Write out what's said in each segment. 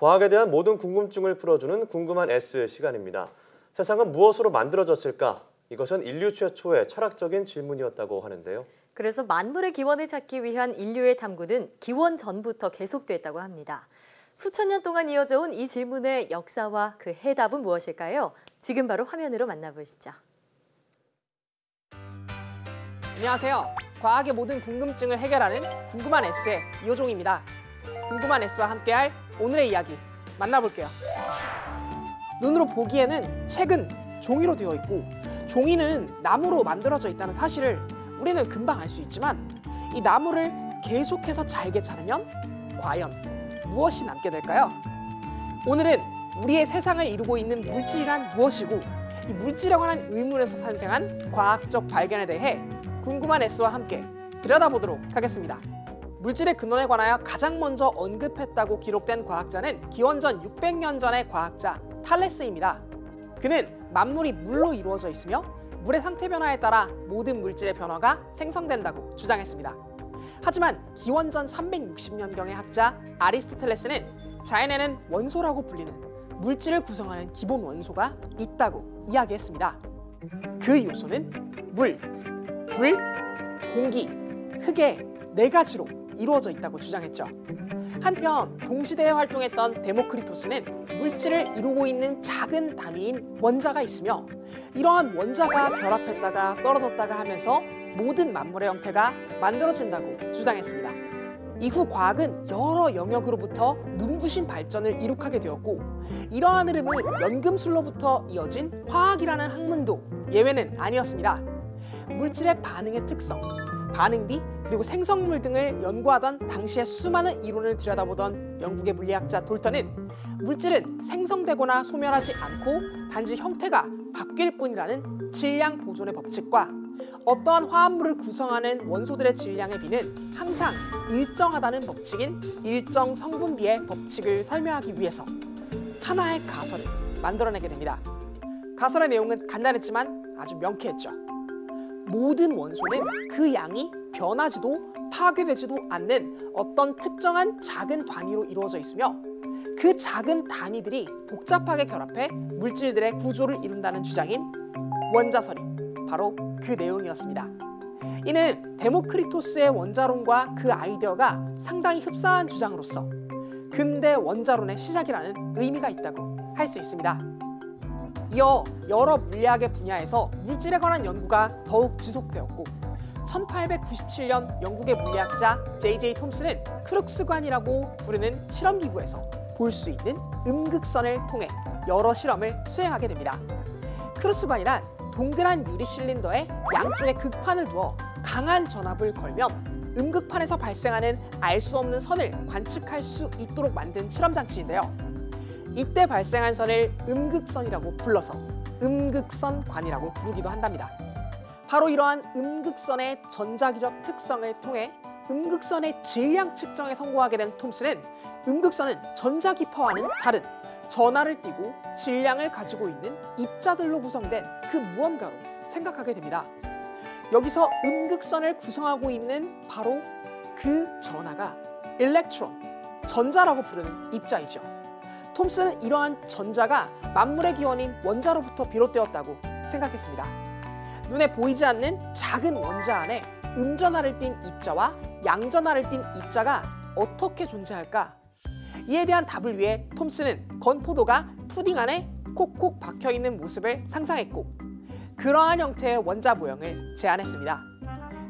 과학에 대한 모든 궁금증을 풀어주는 궁금한 S 시간입니다. 세상은 무엇으로 만들어졌을까? 이것은 인류 최초의 철학적인 질문이었다고 하는데요. 그래서 만물의 기원을 찾기 위한 인류의 탐구는 기원 전부터 계속됐다고 합니다. 수천 년 동안 이어져 온 이 질문의 역사와 그 해답은 무엇일까요? 지금 바로 화면으로 만나보시죠. 안녕하세요. 과학의 모든 궁금증을 해결하는 궁금한 S의 이호종입니다. 궁금한 S와 함께할 오늘의 이야기 만나볼게요. 눈으로 보기에는 책은 종이로 되어 있고 종이는 나무로 만들어져 있다는 사실을 우리는 금방 알 수 있지만 이 나무를 계속해서 잘게 자르면 과연 무엇이 남게 될까요? 오늘은 우리의 세상을 이루고 있는 물질이란 무엇이고 이 물질에 관한 의문에서 탄생한 과학적 발견에 대해 궁금한 S와 함께 들여다보도록 하겠습니다. 물질의 근원에 관하여 가장 먼저 언급했다고 기록된 과학자는 기원전 600년 전의 과학자 탈레스입니다. 그는 만물이 물로 이루어져 있으며 물의 상태 변화에 따라 모든 물질의 변화가 생성된다고 주장했습니다. 하지만 기원전 360년경의 학자 아리스토텔레스는 자연에는 원소라고 불리는 물질을 구성하는 기본 원소가 있다고 이야기했습니다. 그 요소는 물, 불, 공기, 흙의 4가지로 이루어져 있다고 주장했죠. 한편 동시대에 활동했던 데모크리토스는 물질을 이루고 있는 작은 단위인 원자가 있으며 이러한 원자가 결합했다가 떨어졌다가 하면서 모든 만물의 형태가 만들어진다고 주장했습니다. 이후 과학은 여러 영역으로부터 눈부신 발전을 이룩하게 되었고 이러한 흐름은 연금술로부터 이어진 화학이라는 학문도 예외는 아니었습니다. 물질의 반응의 특성, 반응비, 그리고 생성물 등을 연구하던 당시의 수많은 이론을 들여다보던 영국의 물리학자 돌턴은 물질은 생성되거나 소멸하지 않고 단지 형태가 바뀔 뿐이라는 질량 보존의 법칙과 어떠한 화합물을 구성하는 원소들의 질량의 비는 항상 일정하다는 법칙인 일정 성분비의 법칙을 설명하기 위해서 하나의 가설을 만들어내게 됩니다. 가설의 내용은 간단했지만 아주 명쾌했죠. 모든 원소는 그 양이 변하지도 파괴되지도 않는 어떤 특정한 작은 단위로 이루어져 있으며 그 작은 단위들이 복잡하게 결합해 물질들의 구조를 이룬다는 주장인 원자설이 바로 그 내용이었습니다. 이는 데모크리토스의 원자론과 그 아이디어가 상당히 흡사한 주장으로서 근대 원자론의 시작이라는 의미가 있다고 할 수 있습니다. 이어 여러 물리학의 분야에서 물질에 관한 연구가 더욱 지속되었고 1897년 영국의 물리학자 J.J. 톰슨은 크룩스관이라고 부르는 실험기구에서 볼 수 있는 음극선을 통해 여러 실험을 수행하게 됩니다. 크룩스관이란 동그란 유리 실린더에 양쪽에 극판을 두어 강한 전압을 걸면 음극판에서 발생하는 알 수 없는 선을 관측할 수 있도록 만든 실험장치인데요. 이때 발생한 선을 음극선이라고 불러서 음극선관이라고 부르기도 한답니다. 바로 이러한 음극선의 전자기적 특성을 통해 음극선의 질량 측정에 성공하게 된 톰슨은 음극선은 전자기파와는 다른 전하를 띠고 질량을 가지고 있는 입자들로 구성된 그 무언가로 생각하게 됩니다. 여기서 음극선을 구성하고 있는 바로 그 전하가 일렉트론, 전자라고 부르는 입자이죠. 톰슨은 이러한 전자가 만물의 기원인 원자로부터 비롯되었다고 생각했습니다. 눈에 보이지 않는 작은 원자 안에 음전하를 띤 입자와 양전하를 띤 입자가 어떻게 존재할까? 이에 대한 답을 위해 톰슨은 건포도가 푸딩 안에 콕콕 박혀있는 모습을 상상했고 그러한 형태의 원자 모형을 제안했습니다.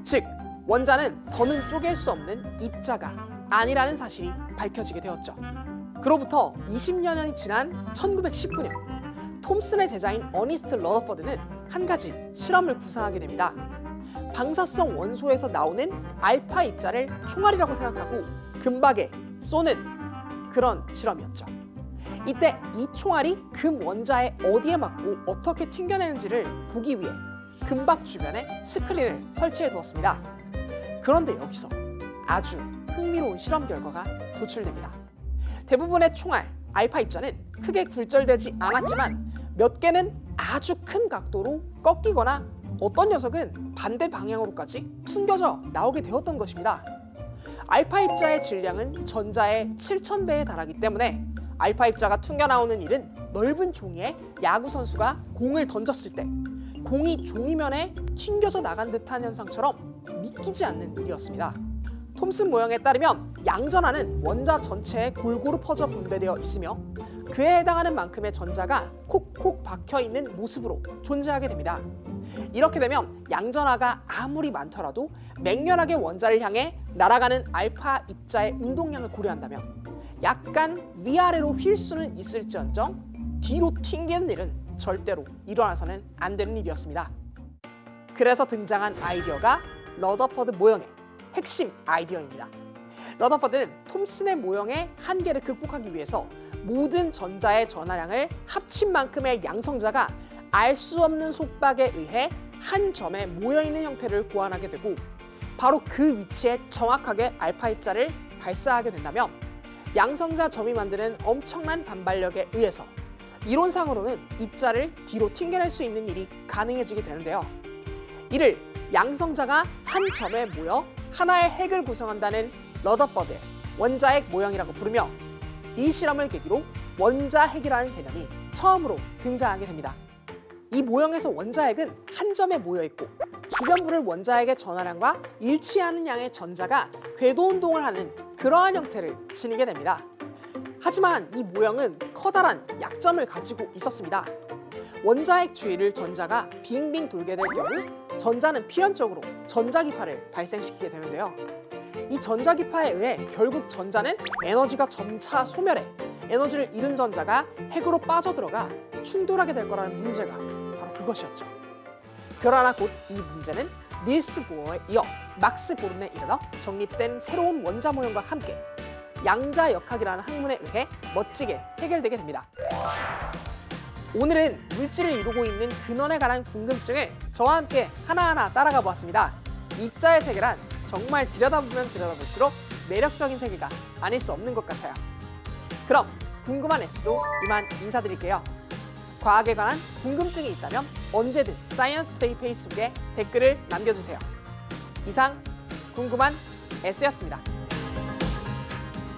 즉, 원자는 더는 쪼갤 수 없는 입자가 아니라는 사실이 밝혀지게 되었죠. 그로부터 20년이 지난 1919년 톰슨의 제자인 어니스트 러더퍼드는 한 가지 실험을 구상하게 됩니다. 방사성 원소에서 나오는 알파 입자를 총알이라고 생각하고 금박에 쏘는 그런 실험이었죠. 이때 이 총알이 금 원자에 어디에 맞고 어떻게 튕겨내는지를 보기 위해 금박 주변에 스크린을 설치해 두었습니다. 그런데 여기서 아주 흥미로운 실험 결과가 도출됩니다. 대부분의 총알, 알파 입자는 크게 굴절되지 않았지만 몇 개는 아주 큰 각도로 꺾이거나 어떤 녀석은 반대 방향으로까지 튕겨져 나오게 되었던 것입니다. 알파 입자의 질량은 전자의 7000배에 달하기 때문에 알파 입자가 튕겨나오는 일은 넓은 종이에 야구 선수가 공을 던졌을 때 공이 종이면에 튕겨져 나간 듯한 현상처럼 믿기지 않는 일이었습니다. 톰슨 모형에 따르면 양전하는 원자 전체에 골고루 퍼져 분배되어 있으며 그에 해당하는 만큼의 전자가 콕콕 박혀 있는 모습으로 존재하게 됩니다. 이렇게 되면 양전하가 아무리 많더라도 맹렬하게 원자를 향해 날아가는 알파 입자의 운동량을 고려한다면 약간 위아래로 휠 수는 있을지언정 뒤로 튕기는 일은 절대로 일어나서는 안 되는 일이었습니다. 그래서 등장한 아이디어가 러더퍼드 모형의 핵심 아이디어입니다. 러더퍼드는 톰슨의 모형의 한계를 극복하기 위해서 모든 전자의 전하량을 합친 만큼의 양성자가 알 수 없는 속박에 의해 한 점에 모여있는 형태를 고안하게 되고 바로 그 위치에 정확하게 알파 입자를 발사하게 된다면 양성자 점이 만드는 엄청난 반발력에 의해서 이론상으로는 입자를 뒤로 튕겨낼 수 있는 일이 가능해지게 되는데요. 이를 양성자가 한 점에 모여 하나의 핵을 구성한다는 러더퍼드의 원자핵 모형이라고 부르며 이 실험을 계기로 원자핵이라는 개념이 처음으로 등장하게 됩니다. 이 모형에서 원자핵은 한 점에 모여있고 주변부를 원자핵의 전하량과 일치하는 양의 전자가 궤도 운동을 하는 그러한 형태를 지니게 됩니다. 하지만 이 모형은 커다란 약점을 가지고 있었습니다. 원자핵 주위를 전자가 빙빙 돌게 될 경우 전자는 필연적으로 전자기파를 발생시키게 되는데요. 이 전자기파에 의해 결국 전자는 에너지가 점차 소멸해 에너지를 잃은 전자가 핵으로 빠져들어가 충돌하게 될 거라는 문제가 바로 그것이었죠. 그러나 곧 이 문제는 닐스 보어에 이어 막스 보른에 이르러 정립된 새로운 원자 모형과 함께 양자역학이라는 학문에 의해 멋지게 해결되게 됩니다. 오늘은 물질을 이루고 있는 근원에 관한 궁금증을 저와 함께 하나하나 따라가 보았습니다. 입자의 세계란 정말 들여다보면 들여다볼수록 매력적인 세계가 아닐 수 없는 것 같아요. 그럼 궁금한 S도 이만 인사드릴게요. 과학에 관한 궁금증이 있다면 언제든 사이언스 투데이 페이스북에 댓글을 남겨주세요. 이상 궁금한 S였습니다.